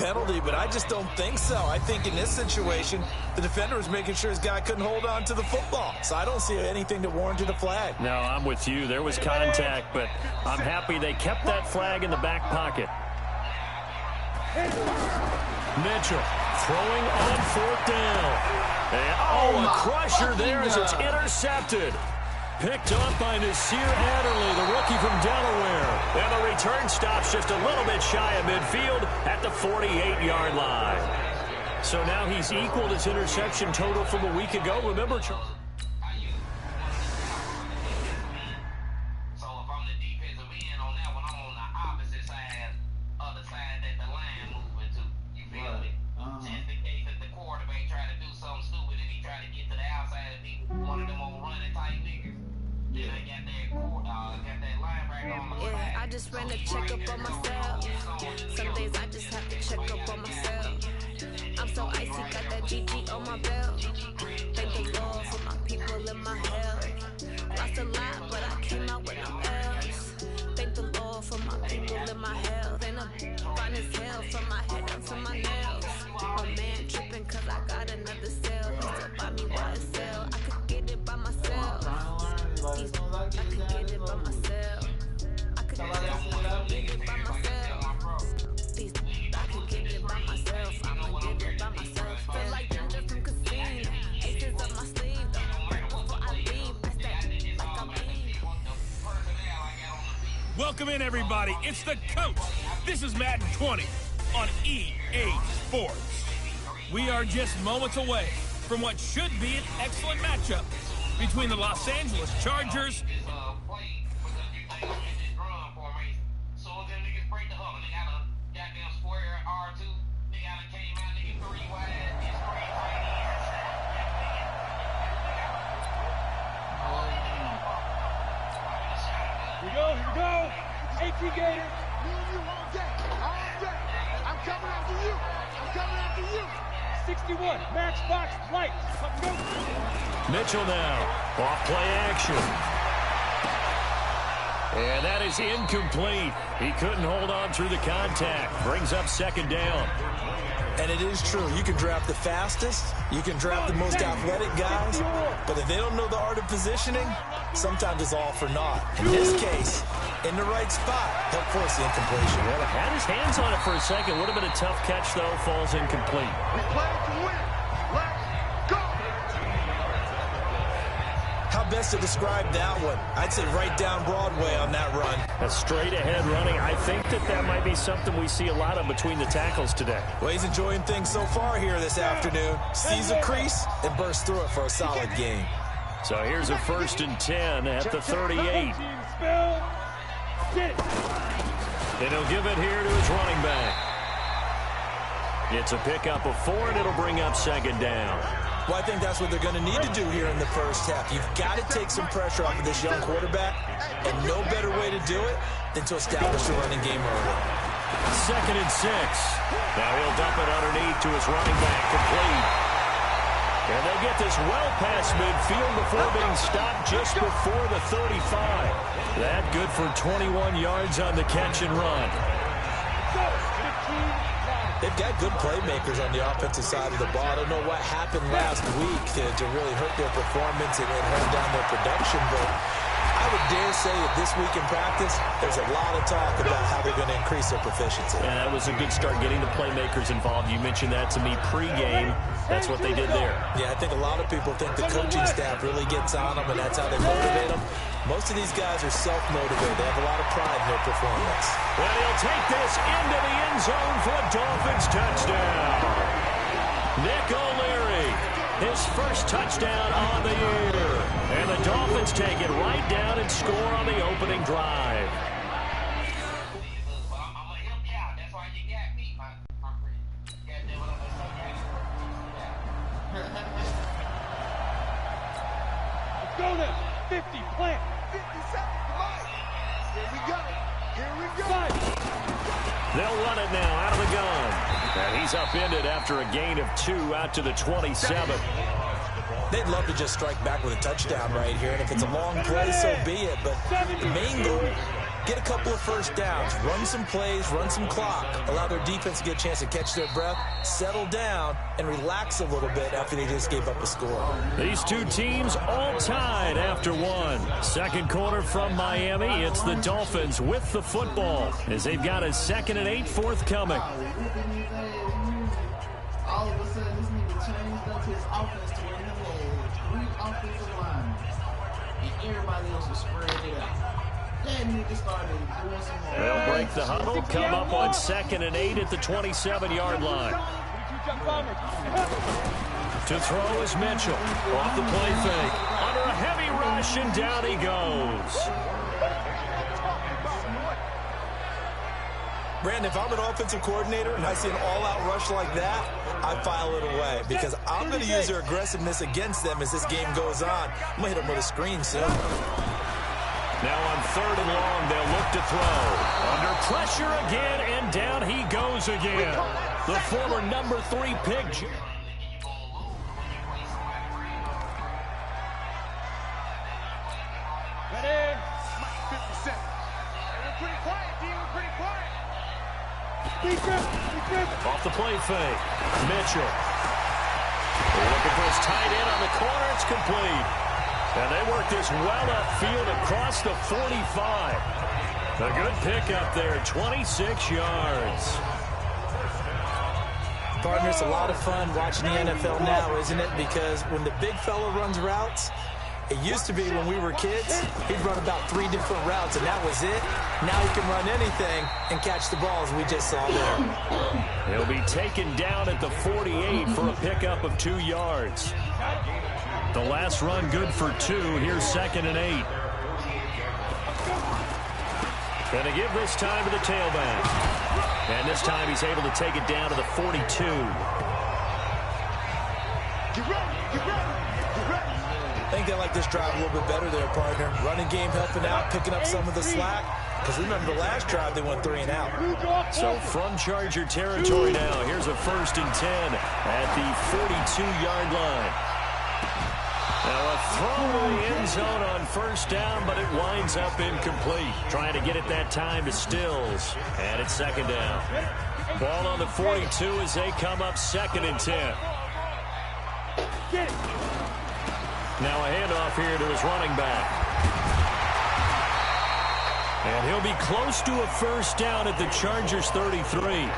penalty, but I just don't think so. I think in this situation, the defender was making sure his guy couldn't hold on to the football. So I don't see anything that warranted a flag. No, I'm with you. There was contact, but I'm happy they kept that flag in the back pocket. Mitchell throwing on 4th down. And, a crusher there as it's intercepted. Picked up by Nasir Adderley, the rookie from Delaware. And the return stops just a little bit shy of midfield at the 48-yard line. So now he's equaled his interception total from a week ago. Remember, I just ran a checkup on myself. Some days I just have to check up on myself. I'm so icy, got that GG on my belt. Thank the Lord for my people in my health. Lost a lot, but I came out with no else. Thank the Lord for my people in my health. And I'm fine as hell from my head down to my nails. Oh man, tripping cause I got another cell. He still buy me YSL. I could get it by myself. I could get it by myself. I could get it by myself. I could get it by myself. I'ma get it by myself. Feel like Ginger from Casino. Aces up my sleeve. Before I leave, I stay like I'm leaving. Welcome in, everybody. It's the coach. This is Madden 20 on EA Sports. We are just moments away from what should be an excellent matchup between the Los Angeles Chargers Here we go. AT Gator. Me and you all day. All day. I'm coming after you. I'm coming after you. 61. Matchbox light. Let's go. Mitchell now. Off play action. And that is incomplete. He couldn't hold on through the contact. Brings up 2nd down. And it is true. You can draft the fastest. You can draft the most athletic guys. But if they don't know the art of positioning, sometimes it's all for naught. In this case, in the right spot, he'll force the incompletion. Well, had his hands on it for a second. Would have been a tough catch, though. Falls incomplete. We play to win. Let's go. How best to describe that one? I'd say right down Broadway on that run. A straight-ahead running. I think that might be something we see a lot of between the tackles today. Well, he's enjoying things so far here this afternoon. Sees a crease and bursts through it for a solid game. So here's a 1st and 10 at the 38. And he'll give it here to his running back. It's a pickup of 4, and it'll bring up 2nd down. Well, I think that's what they're going to need to do here in the first half. You've got to take some pressure off of this young quarterback, and no better way to do it than to establish a running game early. 2nd and 6. Now he'll dump it underneath to his running back, complete. And they get this well past midfield before being stopped just before the 35. That good for 21 yards on the catch and run. They've got good playmakers on the offensive side of the ball. I don't know what happened last week to really hurt their performance and hold down their production, but I would dare say that this week in practice, there's a lot of talk about how they're going to increase their proficiency. And that was a good start, getting the playmakers involved. You mentioned that to me pregame. That's what they did there. Yeah, I think a lot of people think the coaching staff really gets on them, and that's how they motivate them. Most of these guys are self-motivated. They have a lot of pride in their performance. Well, he'll take this into the end zone for a Dolphins touchdown. Nick O'Leary, his first touchdown on the year. And the Dolphins take it right down and score on the opening drive. Go now. 50, plant. 57, come Here we go. Here we go. They'll run it now out of the gun. And he's upended after a gain of 2 out to the 27. They'd love to just strike back with a touchdown right here, and if it's a long play, so be it. But the main goal get a couple of first downs, run some plays, run some clock, allow their defense to get a chance to catch their breath, settle down, and relax a little bit after they just gave up a score. These two teams all tied after one. Second quarter from Miami. It's the Dolphins with the football as they've got a 2nd and 8 forthcoming. All of a sudden, this nigga changed up his offense to where he had 3 offensive linemen. And everybody else was spread it out. That nigga started doing some more. They'll break the huddle, come up on 2nd and 8 at the 27-yard line. To throw is Mitchell. Off the play fake. Under a heavy rush, and down he goes. Brandon, if I'm an offensive coordinator and I see an all-out rush like that, I file it away because I'm going to use their aggressiveness against them as this game goes on. I'm going to hit them with a screen soon. Now on 3rd and long, they'll look to throw. Under pressure again, and down he goes again. The former number 3 pick. Ready? 50 seconds. We're pretty quiet, D. We're pretty quiet. Off the play fake. Mitchell. Looking for his tight end on the corner. It's complete. And they work this well upfield across the 45. A good pickup there. 26 yards. Partner, it's a lot of fun watching the NFL now, isn't it? Because when the big fella runs routes, it used to be when we were kids, he'd run about 3 different routes, and that was it. Now he can run anything and catch the balls we just saw there. He'll be taken down at the 48 for a pickup of 2 yards. The last run good for 2. Here's 2nd and 8. Going to give this time to the tailback. And this time he's able to take it down to the 42. Get ready, get ready. I think they like this drive a little bit better there, partner. Running game helping out, picking up some of the slack. Because remember the last drive, they went 3 and out. So from Charger territory now, here's a 1st and 10 at the 42-yard line. Now a throw to the end zone on 1st down, but it winds up incomplete. Trying to get it that time to Stills. And it's 2nd down. Ball on the 42 as they come up 2nd and 10. Get it. Now a handoff here to his running back. And he'll be close to a 1st down at the Chargers 33.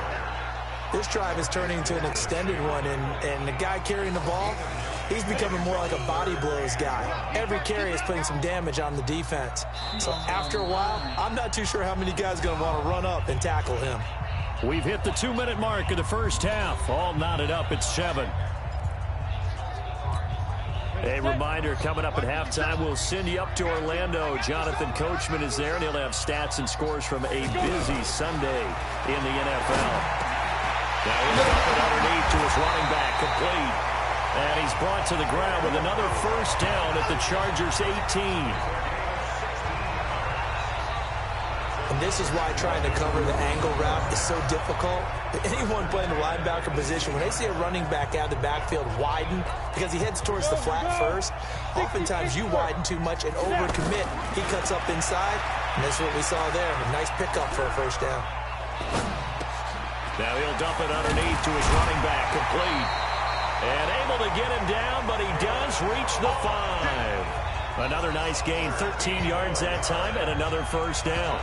This drive is turning into an extended one, and the guy carrying the ball, he's becoming more like a body blows guy. Every carry is putting some damage on the defense. So after a while, I'm not too sure how many guys are going to want to run up and tackle him. We've hit the 2-minute mark of the 1st half. All knotted up at 7. A reminder, coming up at halftime, we'll send you up to Orlando. Jonathan Coachman is there, and he'll have stats and scores from a busy Sunday in the NFL. Now he's up and underneath to his running back, complete. And he's brought to the ground with another 1st down at the Chargers 18. And this is why trying to cover the angle route is so difficult. Anyone playing the linebacker position, when they see a running back out of the backfield widen, because he heads towards the flat first, oftentimes you widen too much and overcommit. He cuts up inside, and that's what we saw there. A nice pickup for a 1st down. Now he'll dump it underneath to his running back, complete. And able to get him down, but he does reach the 5. Another nice gain, 13 yards that time, and another 1st down.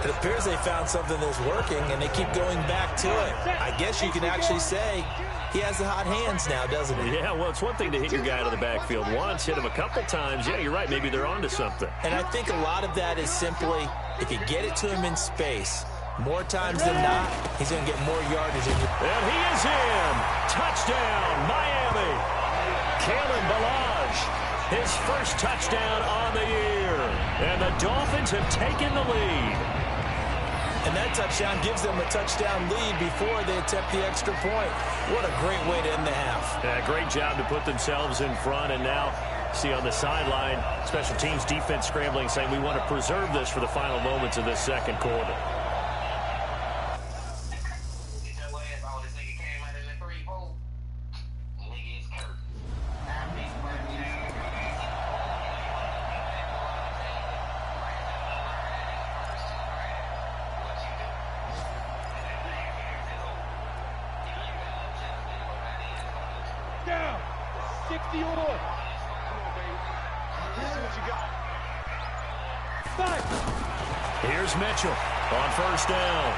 It appears they found something that's working, and they keep going back to it. I guess you can actually say he has the hot hands now, doesn't he? Yeah, well, it's one thing to hit your guy out of the backfield once, hit him a couple times. Yeah, you're right. Maybe they're onto something. And I think a lot of that is simply, if you get it to him in space, more times than not, he's going to get more yardage. And he is in. Touchdown, Miami. Kalen Ballage, his 1st touchdown on the year. And the Dolphins have taken the lead. And that touchdown gives them a touchdown lead before they attempt the extra point. What a great way to end the half. Yeah, great job to put themselves in front. And now, see on the sideline, special teams defense scrambling, saying we want to preserve this for the final moments of this 2nd quarter. down. 60 on. Let's see what you got. 5. Here's Mitchell on first down.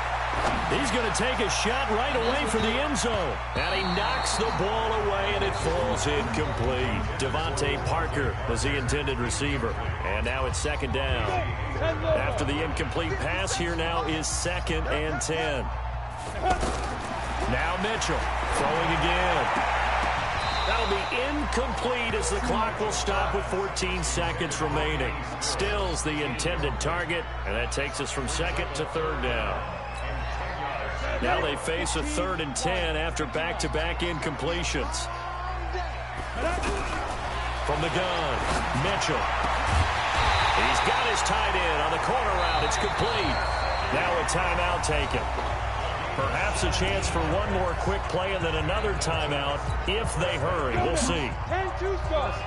He's going to take a shot right away for the end zone. And he knocks the ball away, and it falls incomplete. Devontae Parker was the intended receiver. And now it's second down. After the incomplete pass, here now is 2nd and 10. Now Mitchell throwing again. That'll be incomplete as the clock will stop with 14 seconds remaining. Still's the intended target, and that takes us from 2nd to 3rd down. Now they face a 3rd and 10 after back-to-back incompletions. From the gun, Mitchell. He's got his tight end on the corner route. It's complete. Now a timeout taken. Perhaps a chance for one more quick play and then another timeout if they hurry. We'll see. 10-2 start.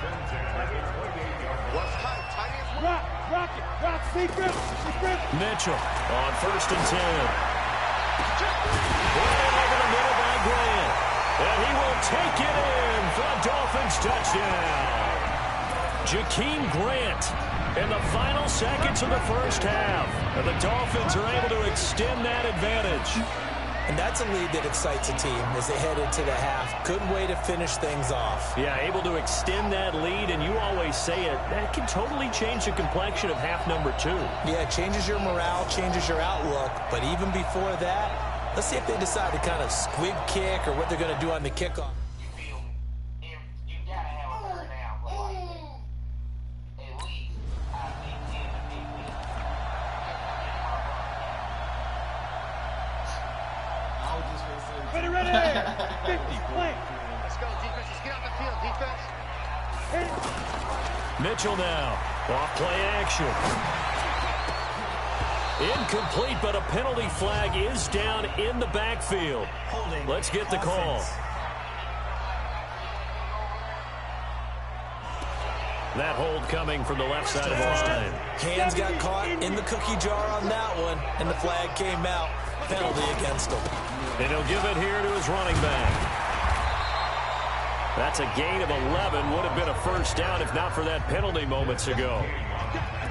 Rock it. Rock, secret. Mitchell on 1st and 10. Right over the middle by Grant. And he will take it in for a Dolphins touchdown. Jakeem Grant in the final seconds of the first half. And the Dolphins are able to extend that advantage. And that's a lead that excites a team as they head into the half. Good way to finish things off. Yeah, able to extend that lead, and you always say it, that can totally change the complexion of half number 2. Yeah, it changes your morale, changes your outlook. But even before that, let's see if they decide to kind of squib kick or what they're going to do on the kickoff. Ready. 50, play. Let's go, defense. Let's get out the field, defense. Mitchell now, off play action. Incomplete, but a penalty flag is down in the backfield. Let's get the call. That hold coming from the left side of the line. Hands got caught in the cookie jar on that one, and the flag came out. Penalty against him. And he'll give it here to his running back. That's a gain of 11. Would have been a first down if not for that penalty moments ago.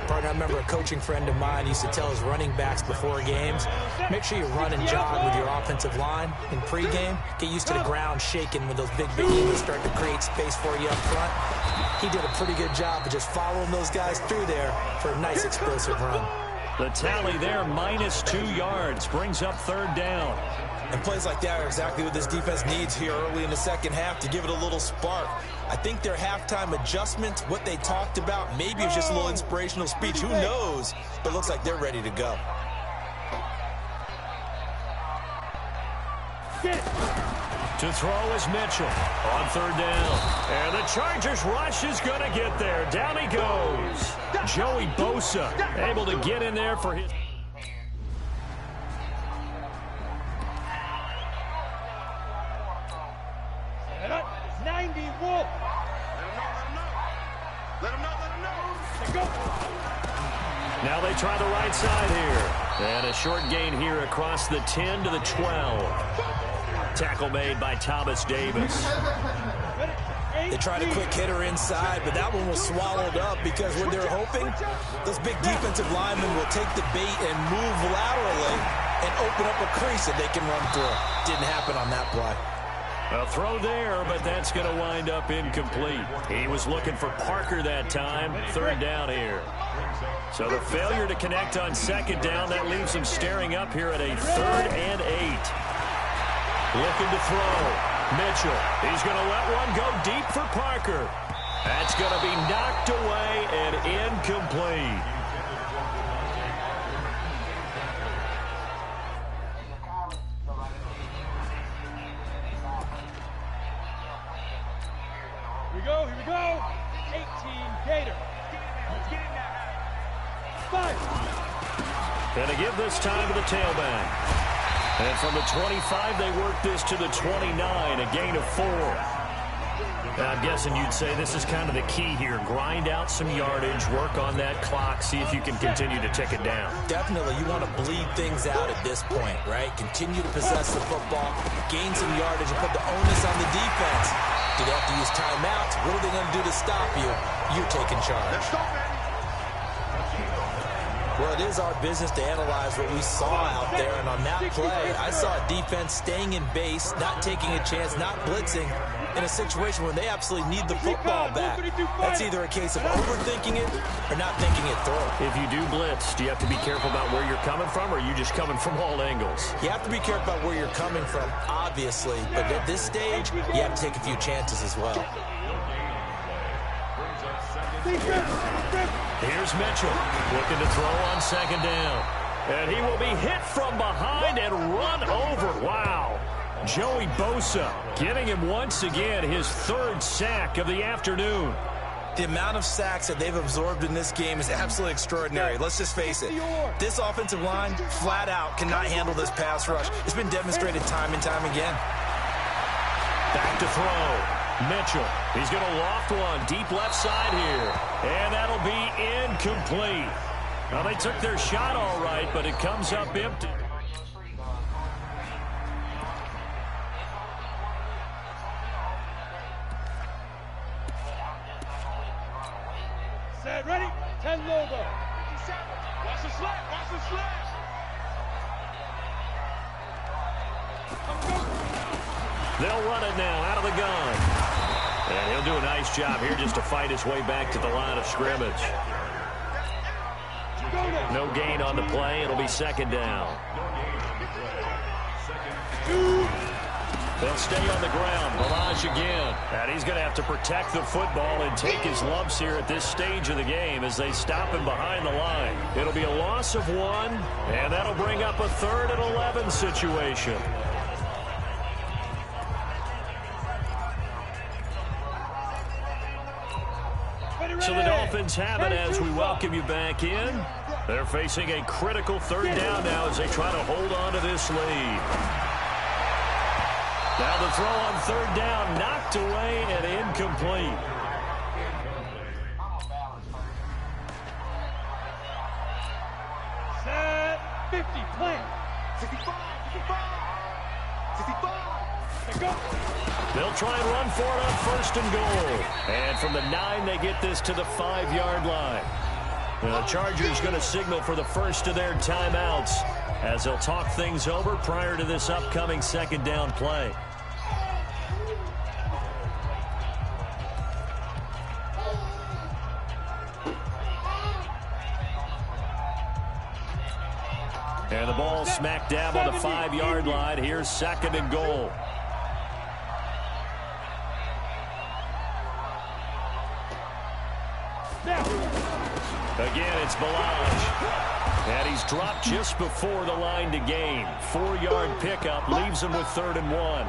Partner, I remember a coaching friend of mine used to tell his running backs before games, make sure you run and jog with your offensive line in pregame. Get used to the ground shaking when those big behemoths start to create space for you up front. He did a pretty good job of just following those guys through there for a nice explosive run. The tally there, -2 yards, brings up 3rd down. And plays like that are exactly what this defense needs here early in the second half to give it a little spark. I think their halftime adjustment, what they talked about, maybe it was just a little inspirational speech. Who knows? But it looks like they're ready to go. To throw is Mitchell on 3rd down. And the Chargers rush is going to get there. Down he goes. Joey Bosa able to get in there for his... Now they try the right side here. And a short gain here across the 10 to the 12. Tackle made by Thomas Davis. They tried a quick hitter inside, but that one was swallowed up because what they're hoping, those big defensive linemen will take the bait and move laterally and open up a crease that they can run through. Didn't happen on that play. A throw there, but that's going to wind up incomplete. He was looking for Parker that time. 3rd down here. So the failure to connect on 2nd down, that leaves him staring up here at a 3rd and 8. Looking to throw. Mitchell. He's going to let one go deep for Parker. That's going to be knocked away and incomplete. Here we go. 18 Gator. 5. And to give this time to the tailback. And from the 25, they work this to the 29, a gain of 4. Now, I'm guessing you'd say this is kind of the key here. Grind out some yardage, work on that clock, see if you can continue to tick it down. Definitely, you want to bleed things out at this point, right? Continue to possess the football, gain some yardage, and put the onus on the defense. Do they have to use timeouts? What are they going to do to stop you? You're taking charge. Let's go, baby. Well, it is our business to analyze what we saw out there, and on that play, I saw a defense staying in base, not taking a chance, not blitzing, in a situation where they absolutely need the football back. That's either a case of overthinking it or not thinking it through. If you do blitz, do you have to be careful about where you're coming from, or are you just coming from all angles? You have to be careful about where you're coming from, obviously, but at this stage, you have to take a few chances as well. Here's Mitchell looking to throw on second down. And he will be hit from behind and run over. Wow. Joey Bosa getting him once again his third sack of the afternoon. The amount of sacks that they've absorbed in this game is absolutely extraordinary. Let's just face it. This offensive line, flat out, cannot handle this pass rush. It's been demonstrated time and time again. Back to throw. Mitchell, he's going to loft one deep left side here. And that'll be incomplete. Well, they took their shot all right, but it comes up empty. Set, ready? 10 logo. Watch the slap, watch the slap. They'll run it now out of the gun. And he'll do a nice job here just to fight his way back to the line of scrimmage. No gain on the play. It'll be second down. They'll stay on the ground. Balaj again. And he's going to have to protect the football and take his lumps here at this stage of the game as they stop him behind the line. It'll be a loss of 1, and that'll bring up a 3rd and 11 situation. So the Dolphins have it as we welcome you back in. They're facing a critical 3rd down now as they try to hold on to this lead. Now the throw on 3rd down, knocked away and incomplete. Set, 50, play. 65, 65, 65. Go. They'll try and run for it on 1st and goal. And from the 9, they get this to the 5-yard line. The Chargers going to signal for the first of their timeouts as they'll talk things over prior to this upcoming 2nd down play. And the ball smack dab on the 5-yard line. Here's 2nd and goal. Again, it's Balaj. And he's dropped just before the line to gain. 4-yard pickup leaves him with 3rd and 1.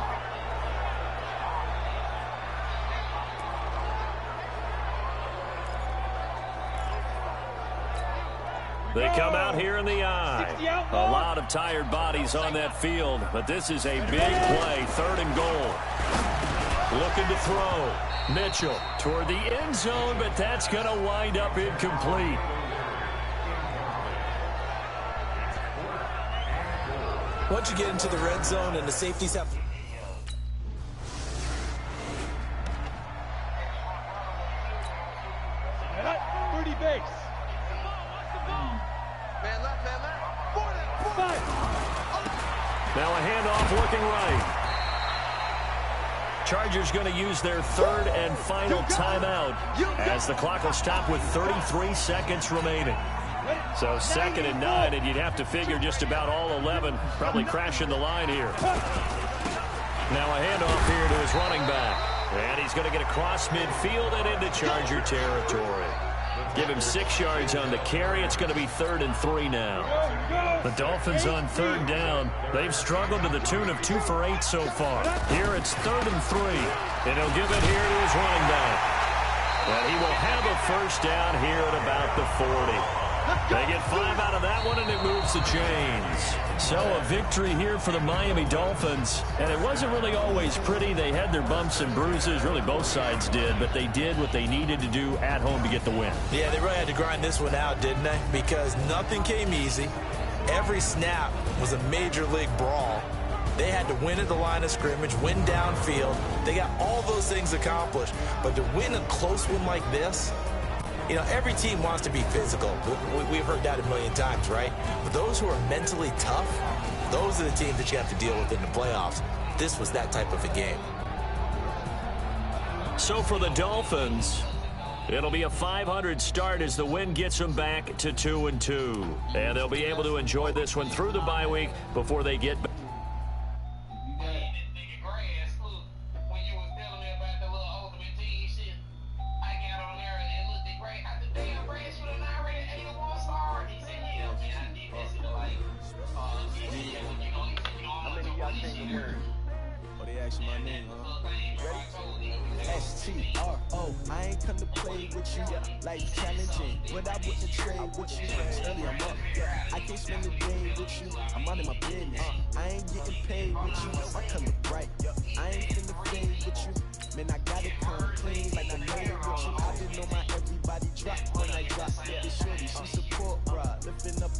They come out here in the eye. A lot of tired bodies on that field, but this is a big play. 3rd and goal. Looking to throw. Mitchell toward the end zone, but that's going to wind up incomplete. Once you get into the red zone and the safeties have... Birdie base. Man left, man left. 5. Now a handoff looking right. Chargers going to use their 3rd and final timeout as the clock will stop with 33 seconds remaining. So 2nd and 9, and you'd have to figure just about all 11 probably crashing the line here. Now a handoff here to his running back. And he's going to get across midfield and into Charger territory. Give him 6 yards on the carry. It's going to be 3rd and 3 now. The Dolphins on 3rd down. They've struggled to the tune of 2 for 8 so far. Here it's 3rd and 3. And he'll give it here to his running back. And he will have a 1st down here at about the 40. They get 5 out of that one, and it moves the chains. So a victory here for the Miami Dolphins. And it wasn't really always pretty. They had their bumps and bruises. Really, both sides did. But they did what they needed to do at home to get the win. Yeah, they really had to grind this one out, didn't they? Because nothing came easy. Every snap was a major league brawl. They had to win at the line of scrimmage, win downfield. They got all those things accomplished. But to win a close one like this, you know, every team wants to be physical. We've heard that a million times, right? But those who are mentally tough, those are the teams that you have to deal with in the playoffs. This was that type of a game. So for the Dolphins, it'll be a 500 start as the win gets them back to 2-2. And they'll be able to enjoy this one through the bye week before they get back. My name, S-T-R-O. I ain't come to play with you, life challenging, but I wouldn't trade with you. Early I'm up, I can't spend the day with you. I'm minding my business. I ain't getting paid with you. I come to bright. I ain't finna fade with you. Man, I gotta come clean like I'm made with you. I been on my everybody drop when I drop. It's shorty, she support ride, lifting up,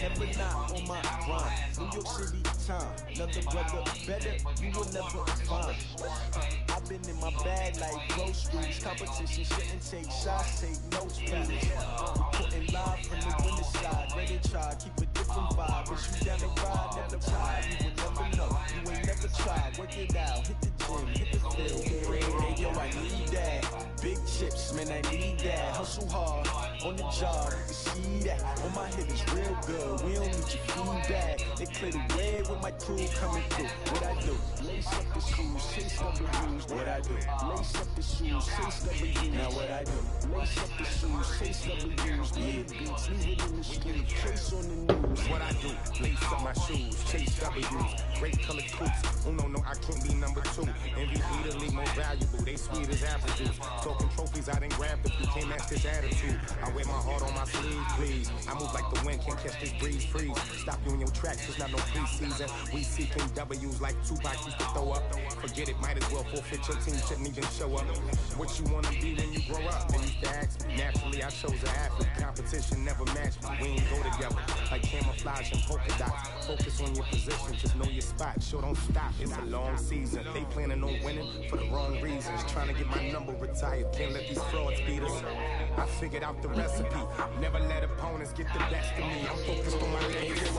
never not on my grind. New York City time, another brother better, you will never find. I've been in my bag like groceries. Competition shouldn't take shots, take notes, please. Putting live from the winning side, ready to try, keep a different vibe. Cause you down the ride, down the tide, you will never know. You ain't never tried, work it out, hit the gym, hit the field. Hey, yo, I need that. Big chips, man, I need that. Hustle hard, on the job, you can see that. On my head is real good, we don't need your feedback. They clear the way with my crew coming through. What I do? Lace up the shoes, chase W's. What I do? Lace up the shoes, chase W's. Now what I do? Lace up the shoes, chase W's. Big beats, leave it in the street, trace on the news. What I do? Lace up my shoes, chase W's. Great color coops. Oh no, I can't be number two. Envy Italy more valuable. They sweet as apple juice. Talking trophies, I didn't grab the few. Can't match this attitude. I wear my heart on my sleeve, please. I move like the wind, can't catch this breeze, freeze. Stop you in your tracks, it's not no preseason. We seeking W's like Tupac used to throw up. Forget it, might as well forfeit your team, shouldn't even show up. What you wanna be when you grow up? They used to ask me. Naturally, I chose an athlete. Competition never matched me. We ain't go together. Like camouflage and polka dots. Focus on your position, just know your spot. Sure, don't stop, it's a long season. They planning on winning for the wrong reasons. Trying to get my number retired, can't let these frauds beat us. I figured out the recipe. Never let opponents get the best of me. I'm focused on my legacy.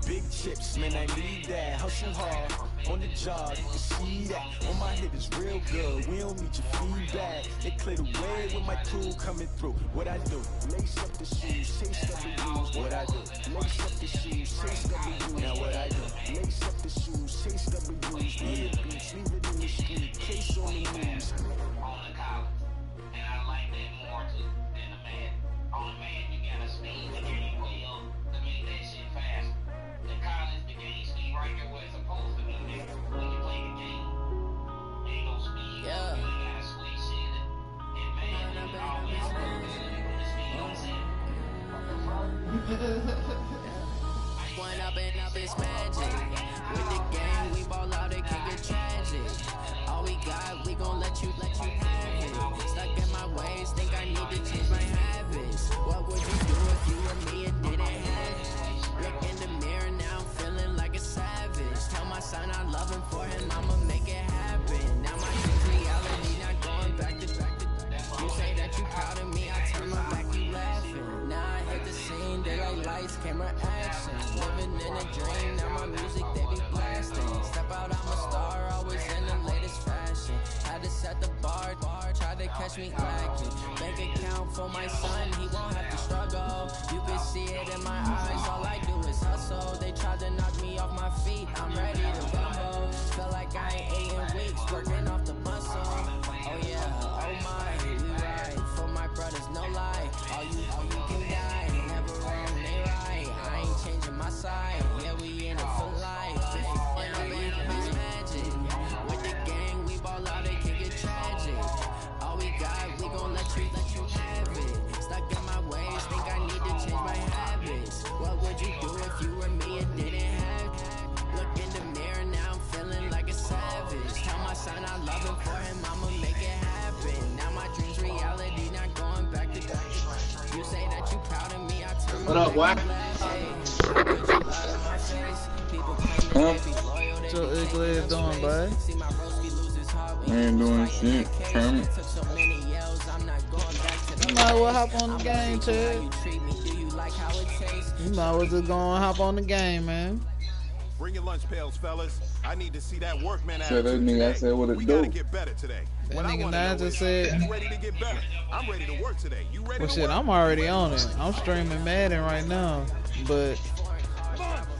Big chips, man, I need that. Hustle hard, on the job, you can see that. On my head is real good, we don't need your feedback. They clear the way with my crew coming through. What I do? Lace up the shoes, chase W's. What I do? Lace up the shoes, chase W's. Now what I do? Lace up the shoes, chase W's. Big beats, leave it in the street, case on the news. One up and up is magic. With the gang, we ball out, it can get tragic. All we got, we gon' let you have it. Stuck in my ways, think I need to change my habits. What would you do if you were me and didn't have it? Look in the mirror, now I'm feeling like a savage. Tell my son I love him, for him I'ma make it happen. Now my dream's reality, not going back to. You say that you proud of me, I turn my back, you laughing. Now I hit the scene, daylight lights, camera action. Living in a dream, now my music they be blasting. Step out, I'm a star, always in the latest fashion. Had to set the bar, try to catch me lacking. Bank account for my son, he won't have to struggle. You can see it in my eyes, all I do is hustle. They tried to knock me off my feet, I'm ready to rumble. Feel like I ain't ate in weeks, working off the muscle. Oh yeah, oh my, we ride for my brothers, no lie. All you can die, never wrong, they right. I ain't changing my side, yeah, we in it for life. And I'm in this magic. With the gang, we ball out, it can get tragic. All we got, we gon' let you have it. Stuck in my ways, think I need to change my habits. What would you do if you were me and didn't have it? Look in the mirror, now I'm feeling like a savage. Tell my son I love him, for him I'ma make it happen. Now my dream's reality, not going back to back. You say that you proud of me, I turn my back. What up, boy? People claim that they be your ugly ass doing, bud? I ain't doing shit. Kermit. You might as well hop on the game, Chad. You might as well just go and hop on the game, man. Bring your lunch pails, fellas. I need to see that workman Said that nigga, I said what it we do. gotta get better today. That nigga Nine just said, you ready to get better? I'm ready to work today. You ready well, to shit, work? I'm already on it. I'm streaming Madden right now. But,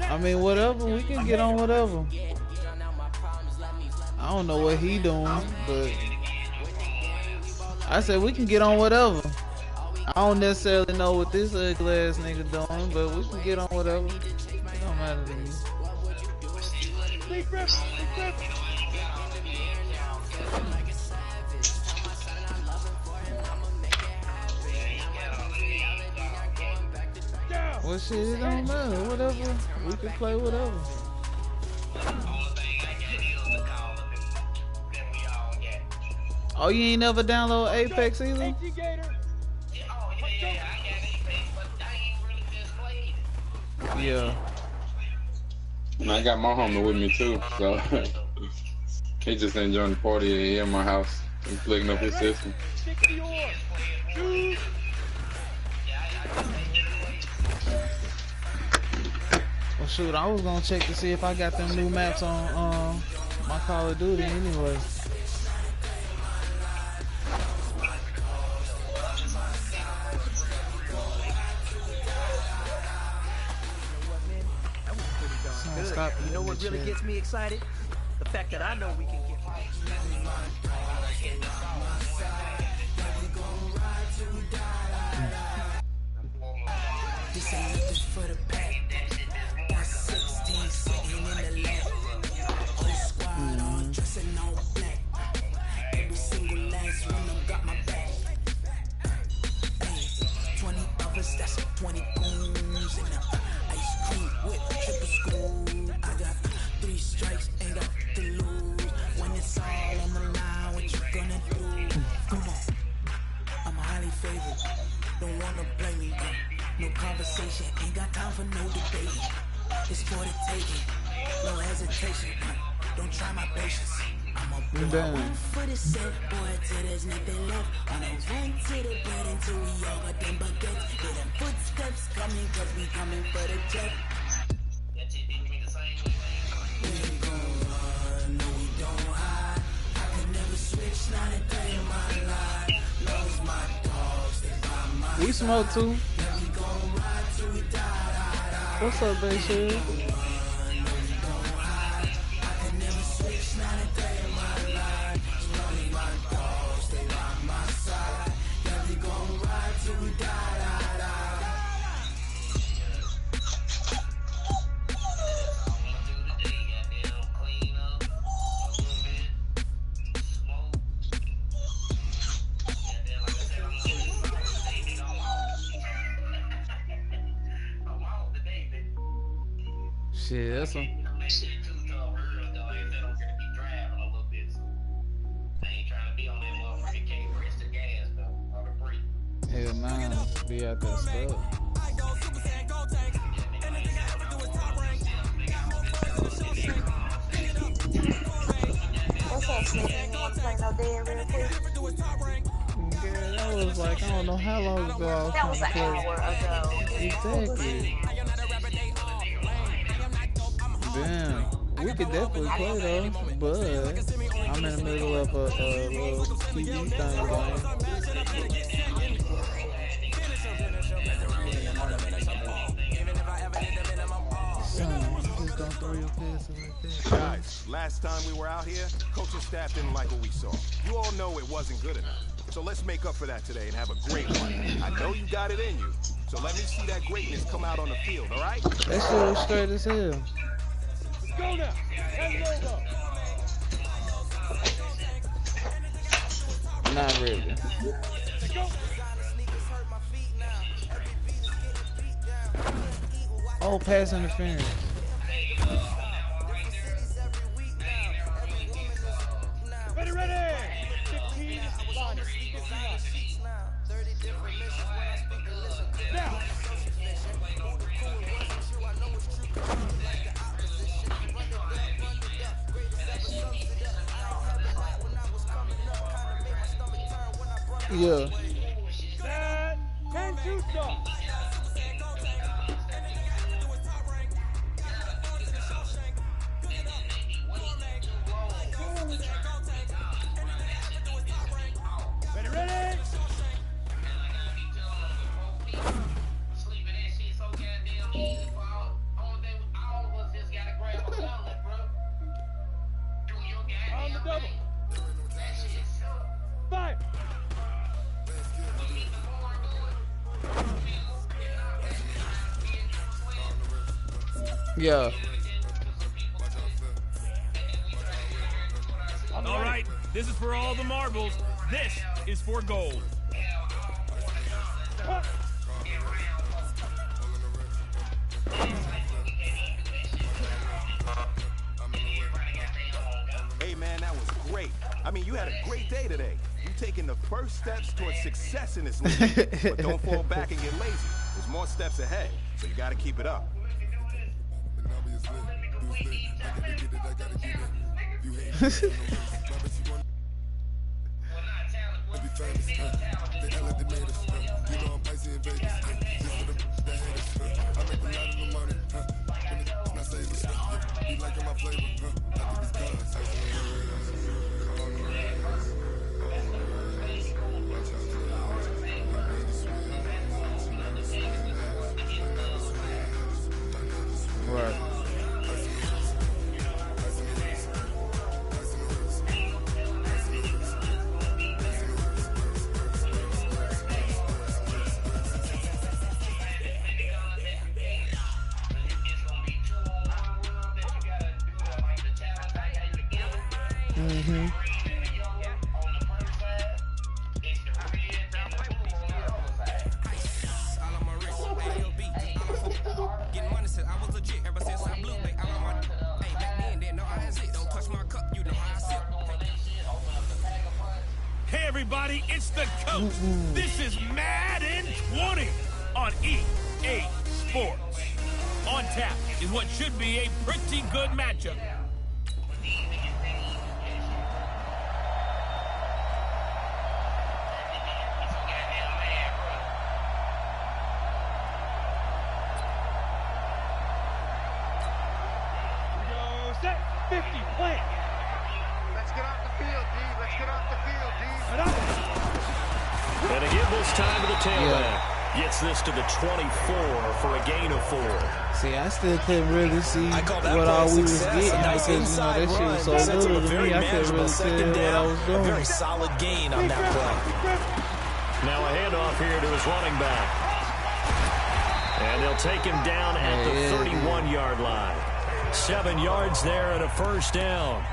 I mean, whatever. We can get on whatever. I don't know what he doing, but I said we can get on whatever. I don't necessarily know what this ugly ass nigga doing, but we can get on whatever. It don't matter to me. Well, shit, it don't matter. Whatever. We can play whatever. Oh, you ain't never download Apex either? Yeah. And I got my homie with me too, so he just enjoying the party here in my house and plugging up his system. Well, shoot, I was gonna check to see if I got them new maps on my Call of Duty anyway. Stop. You know what really gets me excited? The fact that I know we can get. This ain't nothing for the pack. 116 sitting in the lap. Whole squad on dressing all black. Every single last one of them got my back. Hey, 20 of us, that's 20 goons in the ice cream whip, triple school. I got 3 strikes, ain't got to lose. When it's all on the line, what you gonna do? Come on, I'm highly favored. Don't wanna play me. No conversation, ain't got time for no debate. It's for the taking, no hesitation. Don't try my patience. I'm a boy, one for the set, boy, till there's nothing left. On a run to the bed until we all got them baguettes. Hear them footsteps coming, cause we coming for the jet. We ain't gon' run, no we don't hide. I could never switch, not a day in my life. Lost my dogs, they by my We smoke too. What's up, baby? Shit, that's a... Hell nah, be out there stuff. What's up, Smith? You want to play no dead real quick? Yeah, that was like, I don't know how long ago I was That was an trying to hour play. ago. Exactly. Damn. We could definitely play though, but I'm in the middle of a little TV thing going. Guys, last time we were out here, coaching staff didn't like what we saw. You all know it wasn't good enough. So let's make up for that today and have a great one. I know you got it in you. So let me see that greatness come out on the field, all right? That shit was straight as hell. Let's go now. Hand over. Not really. Oh, pass interference. Ready, ready. 15 line. Now. Yeah. Set. And shoot stop. Ready, ready. On the double. Fire. Yeah. All right, this is for all the marbles. This is for gold. Hey, man, that was great. I mean, you had a great day today. You taking the first steps towards success in this league. But don't fall back and get lazy. There's more steps ahead, so you got to keep it up. Right. Mm-hmm. Hey, everybody, it's the coach. This is Madden 20 on EA Sports. On tap is what should be a pretty good matchup. Go set. 50. Plant. Let's get off the field, D. Let's get off the field, D. And up. And to give this time to the tailback. Gets this to the 24 for a gain of 4. See, I still couldn't really see that what all we was success. getting Nice because, that shit was so Sets up little a to very me. I couldn't manageable really second tell what I down. was A doing. very solid gain on that play. Now a handoff here to his running back. And they'll take him down at the 31-yard line. 7 yards there and a first down.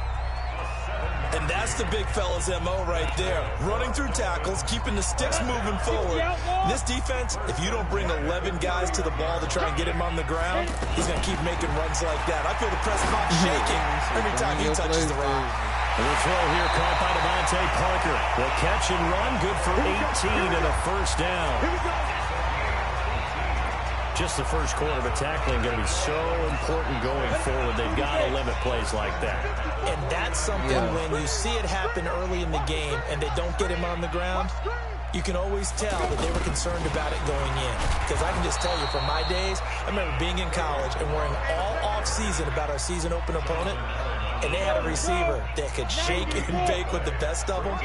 And that's the big fella's MO right there. Running through tackles, keeping the sticks moving forward. This defense, if you don't bring 11 guys to the ball to try and get him on the ground, he's going to keep making runs like that. I feel the press box shaking every time he touches the rock. And the throw here caught by Devontae Parker. The catch and run, good for 18 and a first down. Just the first quarter of tackling going to be so important going forward. They've got to limit plays like that. And that's something when you see it happen early in the game and they don't get him on the ground, you can always tell that they were concerned about it going in. Because I can just tell you from my days, I remember being in college and worrying all off-season about our season-open opponent, and they had a receiver that could shake and bake with the best of them.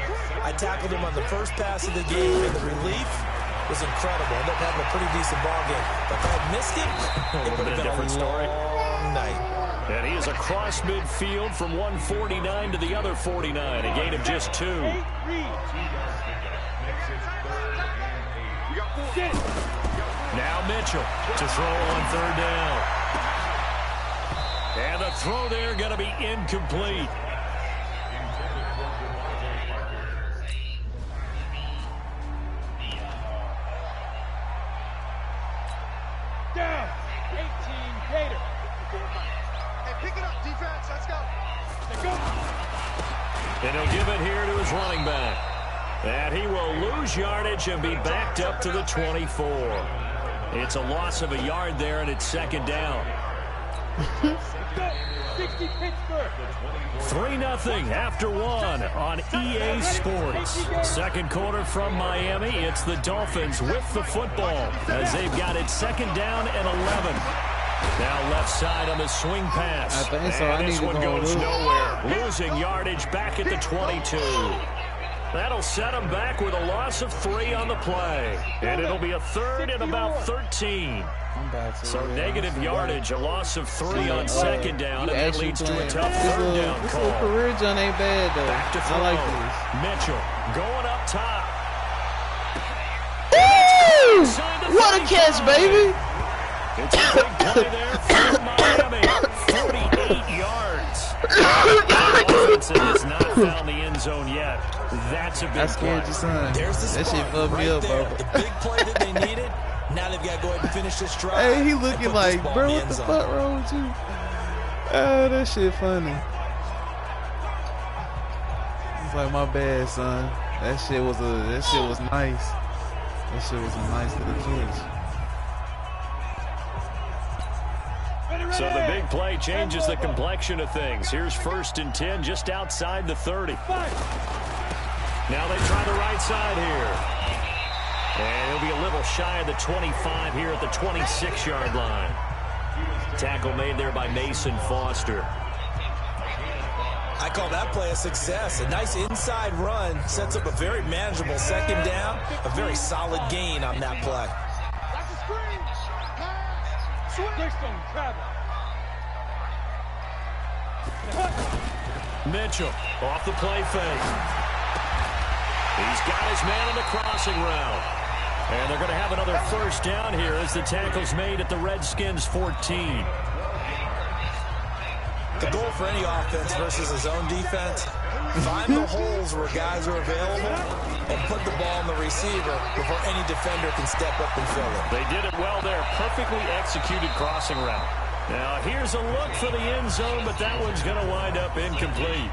I tackled him on the first pass of the game, and the relief was incredible. Ended up having a pretty decent ball game. But if I had missed him, it would have been a different story. long night. And he is across midfield from 149 to the other 49. A gain of just 2. Now Mitchell to throw on third down. And the throw there going to be incomplete. Down. 18. Gator. Hey, pick it up, defense. Let's go. Let's go. And he'll give it here to his running back. And he will lose yardage and be backed up to the 24. It's a loss of a yard there, and it's second down. 60 Pittsburgh. 3-0 after one on EA Sports. Second quarter from Miami. It's the Dolphins with the football as they've got it second down and 11. Now left side on the swing pass. I think so. And this one goes nowhere. Losing yardage back at the 22. That'll set them back with a loss of 3 on the play. And it'll be a third and about 13. So negative yardage, a loss of 3 on second down, and that leads to a tough third down call. This little career John ain't bad, though. Back to throw. I like this. Mitchell going up top. Ooh! What a catch, baby! It's a big play there for Miami. 48 yards. The offense has not found the end zone yet. That's a big play. I scared you, son. There's the that shit fucked me up, there. bro. The big play that they needed. Now they've got to go ahead and finish this drive. Hey, he looking like, bro, what the fuck wrong with you? Oh, that shit funny. It's like, my bad, son. That shit was nice. That shit was a nice little catch. So the big play changes the complexion of things. Here's 1st and 10 just outside the 30. Now they try the right side here. And he'll be a little shy of the 25 here at the 26-yard line. Tackle made there by Mason Foster. I call that play a success. A nice inside run sets up a very manageable second down. A very solid gain on that play. Mitchell off the play fake. He's got his man on the crossing route. And they're going to have another first down here as the tackle's made at the Redskins 14. The goal for any offense versus his own defense, find the holes where guys are available and put the ball in the receiver before any defender can step up and fill it. They did it well there. Perfectly executed crossing route. Now here's a look for the end zone, but that one's going to wind up incomplete.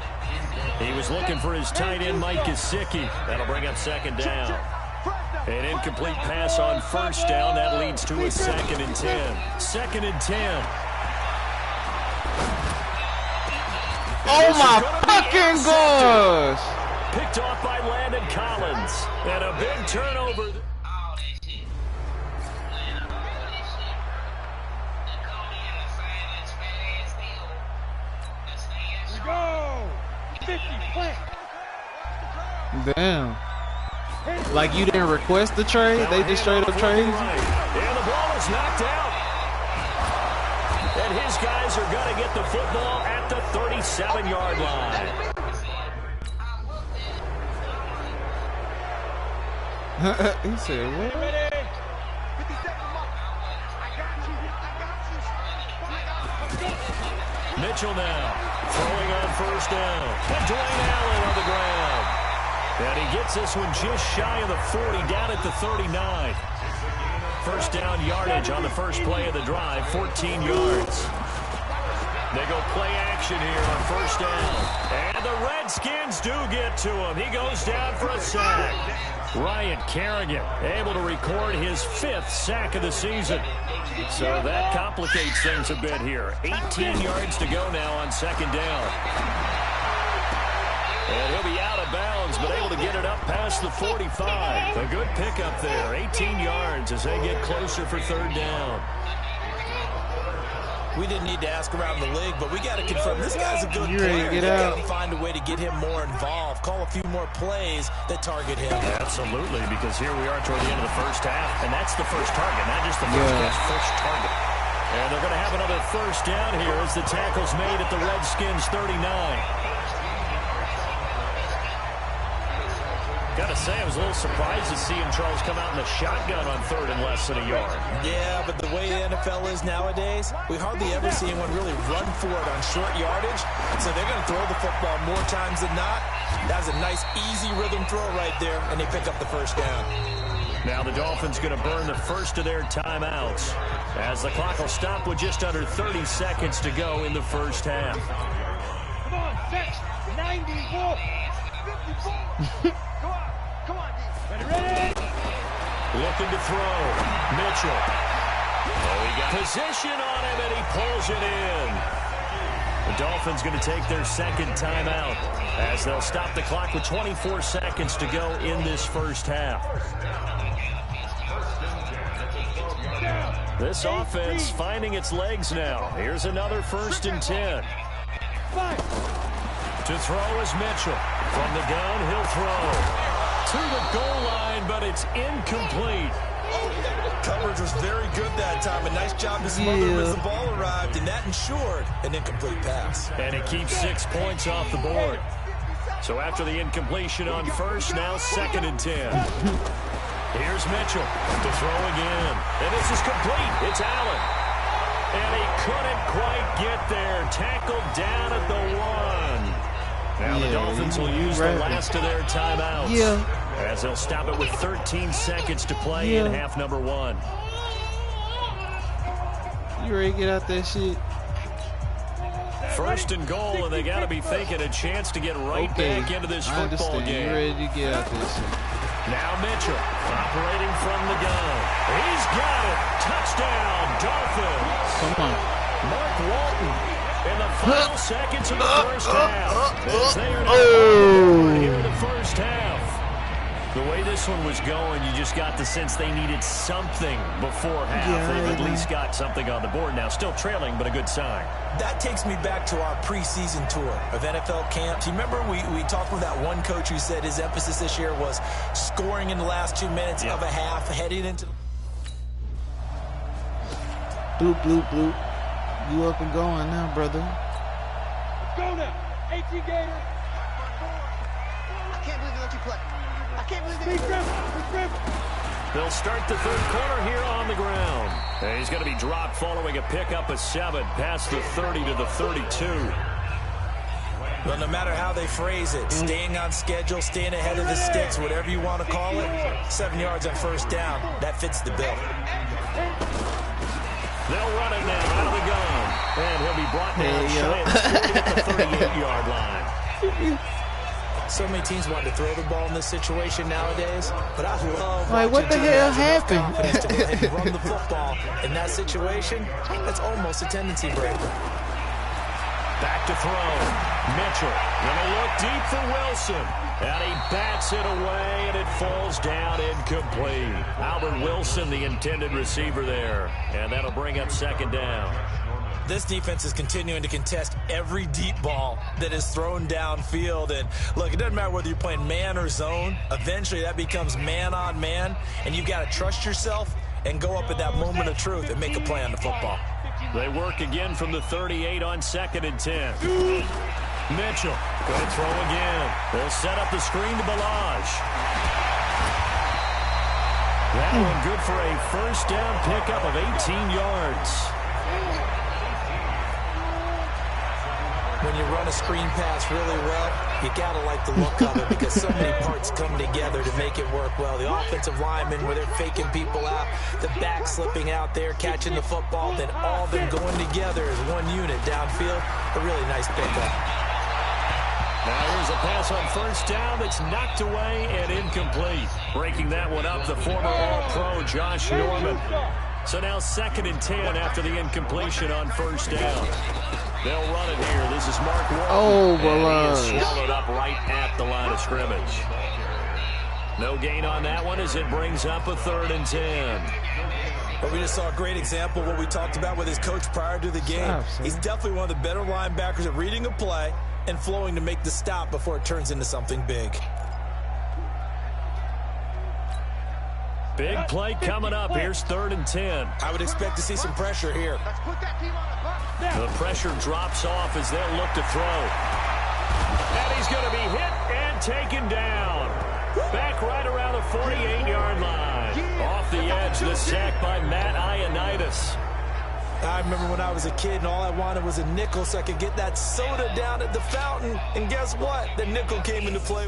He was looking for his tight end, Mike Gesicki. That'll bring up second down. An incomplete pass on first down. That leads to a 2nd and 10. 2nd and 10. Oh my fucking gosh! Picked off by Landon Collins. And a big turnover. Go! 50, plant. Damn. Like you didn't request the trade? They just straight up traded? And the ball is knocked out. And his guys are going to get the football at the 37-yard line. He said, what? Mitchell now throwing on first down. And Dwayne Allen on the ground. And he gets this one just shy of the 40, down at the 39. First down yardage on the first play of the drive, 14 yards. They go play action here on first down. And the Redskins do get to him. He goes down for a sack. Ryan Kerrigan able to record his 5th sack of the season. So that complicates things a bit here. 18 yards to go now on second down. And he'll be out of bounds, but able to get it up past the 45. A good pickup there. 18 yards as they get closer for third down. We didn't need to ask around the league, but we got to confirm this guy's a good You player. ready to get got out? to find a way to get him more involved. Call a few more plays that target him. Absolutely, because here we are toward the end of the first half, and that's the first target, not just the first catch, first target. And they're going to have another first down here as the tackle's made at the Redskins 39. Got to say, I was a little surprised to see him, Charles, come out in the shotgun on third and less than a yard. Yeah, but the way the NFL is nowadays, we hardly ever see anyone really run for it on short yardage. So they're going to throw the football more times than not. That's a nice, easy rhythm throw right there, and they pick up the first down. Now the Dolphins going to burn the first of their timeouts as the clock will stop with just under 30 seconds to go in the first half. Come on, 6, 94, 54. Come on, ready? Looking to throw. Mitchell. Oh, he got position on him, and he pulls it in. The Dolphins going to take their second timeout as they'll stop the clock with 24 seconds to go in this first half. This offense finding its legs now. Here's another 1st and 10. To throw is Mitchell. From the gun, he'll throw to the goal line, but it's incomplete. Coverage was very good that time. A nice job to smother him as the ball arrived, and that ensured an incomplete pass. And it keeps 6 points off the board. So after the incompletion on first, now 2nd and 10. Here's Mitchell to throw again. And this is complete. It's Allen. And he couldn't quite get there. Tackled down at the 1. Now the Dolphins will use the last of their timeouts. As they'll stop it with 13 seconds to play in half number 1. You ready to get out that shit? 1st and goal, and they got to be thinking a chance to get right back into this football game. You ready to get out this shit? Now Mitchell operating from the gun. He's got it. Touchdown, Dolphins. Come on. Mark Walton in the final seconds of the first half. They are here in the first half. The way this one was going, you just got the sense they needed something before half. They've at least got something on the board now. Still trailing, but a good sign. That takes me back to our preseason tour of NFL camps. You remember we talked with that one coach who said his emphasis this year was scoring in the last 2 minutes of a half, heading into... Bloop, bloop, bloop. You up and going now, brother. Go now. 18 Gators. I can't believe they let you play. I can't believe they They'll start the third quarter here on the ground. And he's going to be dropped following a pickup of 7 past the 30 to the 32. Well, no matter how they phrase it, staying on schedule, staying ahead of the sticks, whatever you want to call it, 7 yards on first down, that fits the bill. They'll run it now out of the gun. And he'll be brought down shy at the 38-yard line. So many teams want to throw the ball in this situation nowadays, but I love what the hell happened? Confidence to go ahead and run the football in that situation. That's almost a tendency breaker. Back to throw. Mitchell gonna look deep for Wilson, and he bats it away, and it falls down incomplete. Albert Wilson, the intended receiver there, and that'll bring up 2nd down. This defense is continuing to contest every deep ball that is thrown downfield. And look, it doesn't matter whether you're playing man or zone. Eventually that becomes man on man, and you've got to trust yourself and go up at that moment of truth and make a play on the football. They work again from the 38 on 2nd and 10. Mitchell going to throw again. They'll set up the screen to Balaj. That one good for a first down pickup of 18 yards. When you run a screen pass really well, you got to like the look of it because so many parts come together to make it work well. The offensive linemen, where they're faking people out, the back slipping out there, catching the football, then all of them going together as one unit downfield. A really nice pickup. Now here's a pass on first down that's knocked away and incomplete. Breaking that one up, the former All-Pro Josh Norman. So now 2nd and 10 after the incompletion on first down. They'll run it here. This is Mark Walton. Oh, and he is swallowed up right at the line of scrimmage. No gain on that one as it brings up a 3rd and 10. But we just saw a great example of what we talked about with his coach prior to the game. He's definitely one of the better linebackers at reading a play and flowing to make the stop before it turns into something big. Big play coming up. Here's 3rd and 10. I would expect to see some pressure here. The pressure drops off as they'll look to throw. And he's going to be hit and taken down. Back right around the 48-yard line. Off the edge, the sack by Matt Ioannidis. I remember when I was a kid and all I wanted was a nickel so I could get that soda down at the fountain. And guess what? The nickel came into play.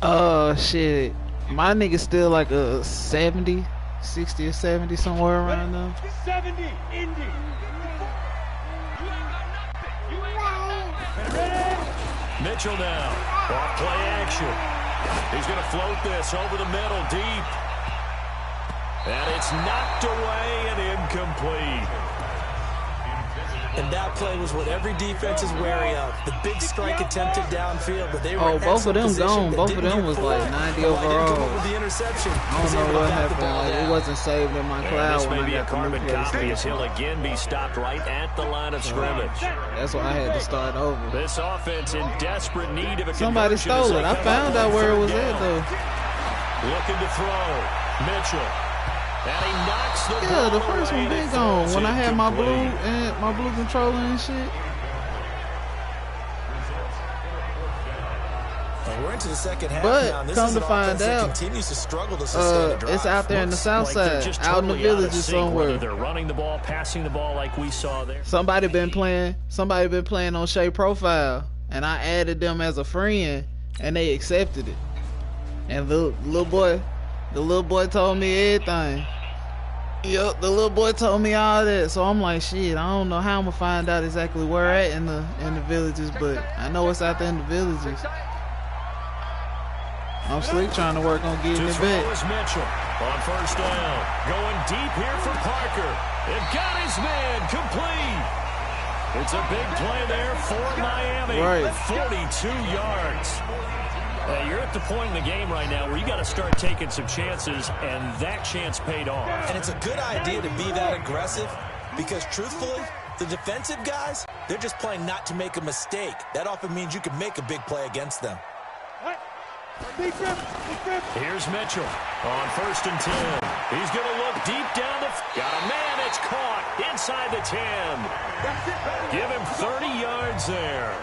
Oh, shit. My nigga's still like a 70, 60 or 70, somewhere around there. 70, Indy. Mitchell now. Off play action. He's going to float this over the middle deep. And it's knocked away and incomplete. And that play was what every defense is wary of. The big strike attempted downfield, but they were in both of them position. gone. Both of them was like 90 overall. With the interception. I don't know what happened. Like, it wasn't saved in my cloud. This when may I be a got the new carbon copy PlayStation. as he'll again be stopped right at the line of scrimmage. That's why I had to start over. This offense in desperate need of a Somebody conversion. stole it. I found out where it was at, though. Looking to throw. Mitchell. And he knocks the ball The first away one been and gone throws when I it had my blue complete. and my blue controller and shit. We're into the second half But now. This come is to an find offense that out, continues to struggle to sustain a drive. it's out there in the south Like they're side, just out in the totally out of villages sync, somewhere. whether they're running the ball, passing the ball like we saw there. Somebody been playing on Shea Profile, and I added them as a friend, and they accepted it. And the little boy told me everything. Yup, the little boy told me all that. So I'm like, shit, I don't know how I'm gonna find out exactly where at in the villages, but I know it's out there in the villages. I'm slick trying to work on getting it back. Is Mitchell on first down. Going deep here for Parker. It got his man complete. It's a big play there for Miami. Right. 42 yards. You're at the point in the game right now where you got to start taking some chances, and that chance paid off. And it's a good idea to be that aggressive because, truthfully, the defensive guys, they're just playing not to make a mistake. That often means you can make a big play against them. Here's Mitchell on first and 10. He's going to look deep down the... Got a man. It's caught inside the 10. Give him 30 yards there.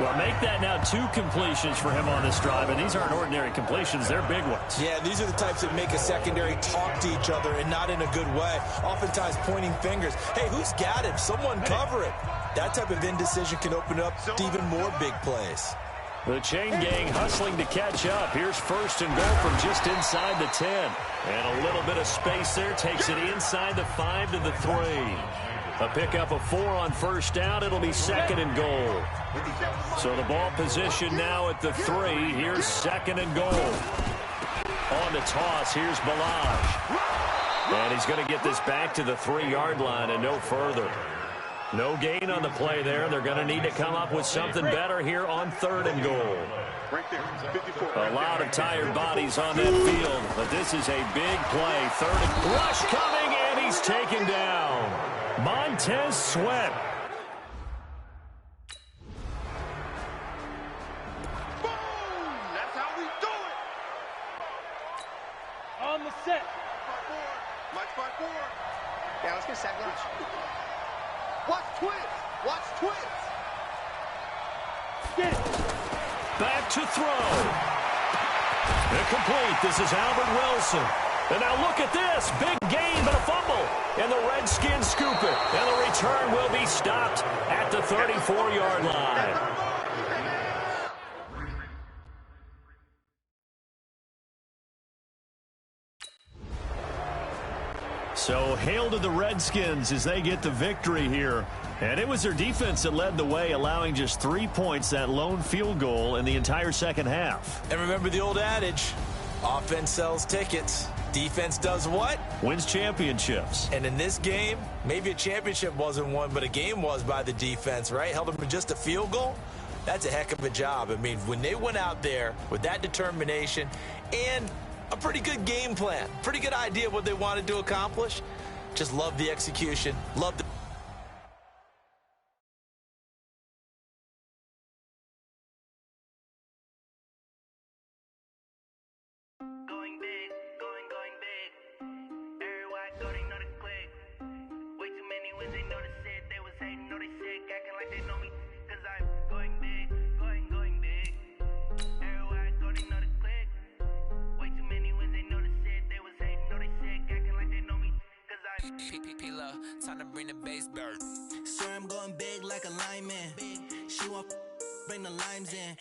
Well, make that now 2 completions for him on this drive, and these aren't ordinary completions. They're big ones. Yeah, these are the types that make a secondary talk to each other and not in a good way. Oftentimes pointing fingers. Hey, who's got him? Someone cover it. That type of indecision can open up to even more big plays. The chain gang hustling to catch up. Here's first and goal from just inside the 10. And a little bit of space there. Takes it inside the 5 to the 3. A pickup of 4 on first down. It'll be second and goal. So the ball position now at the 3. Here's second and goal. On the toss, here's Balaj. And he's going to get this back to the 3-yard line and no further. No gain on the play there. They're going to need to come up with something better here on third and goal. A lot of tired bodies on that field, but this is a big play. Third and rush coming, and he's taken down. Montez Sweat. Boom! That's how we do it. On the set. March by 4. Yeah, let's get set lunch. Watch twins. Watch twins. Get it. Back to throw. Incomplete. This is Albert Wilson. And now look at this. Big gain, but a fumble. And the Redskins scoop it. And the return will be stopped at the 34-yard line. So hail to the Redskins as they get the victory here. And it was their defense that led the way, allowing just 3 points, that lone field goal in the entire second half. And remember the old adage, offense sells tickets. Defense does what? Wins championships. And in this game, maybe a championship wasn't won, but a game was by the defense, right? Held them to just a field goal. That's a heck of a job. I mean, when they went out there with that determination and a pretty good game plan, pretty good idea of what they wanted to accomplish, just love the execution, love the... Time to bring the bass bird. Sir, I'm going big like a lineman. She won't bring the limes in.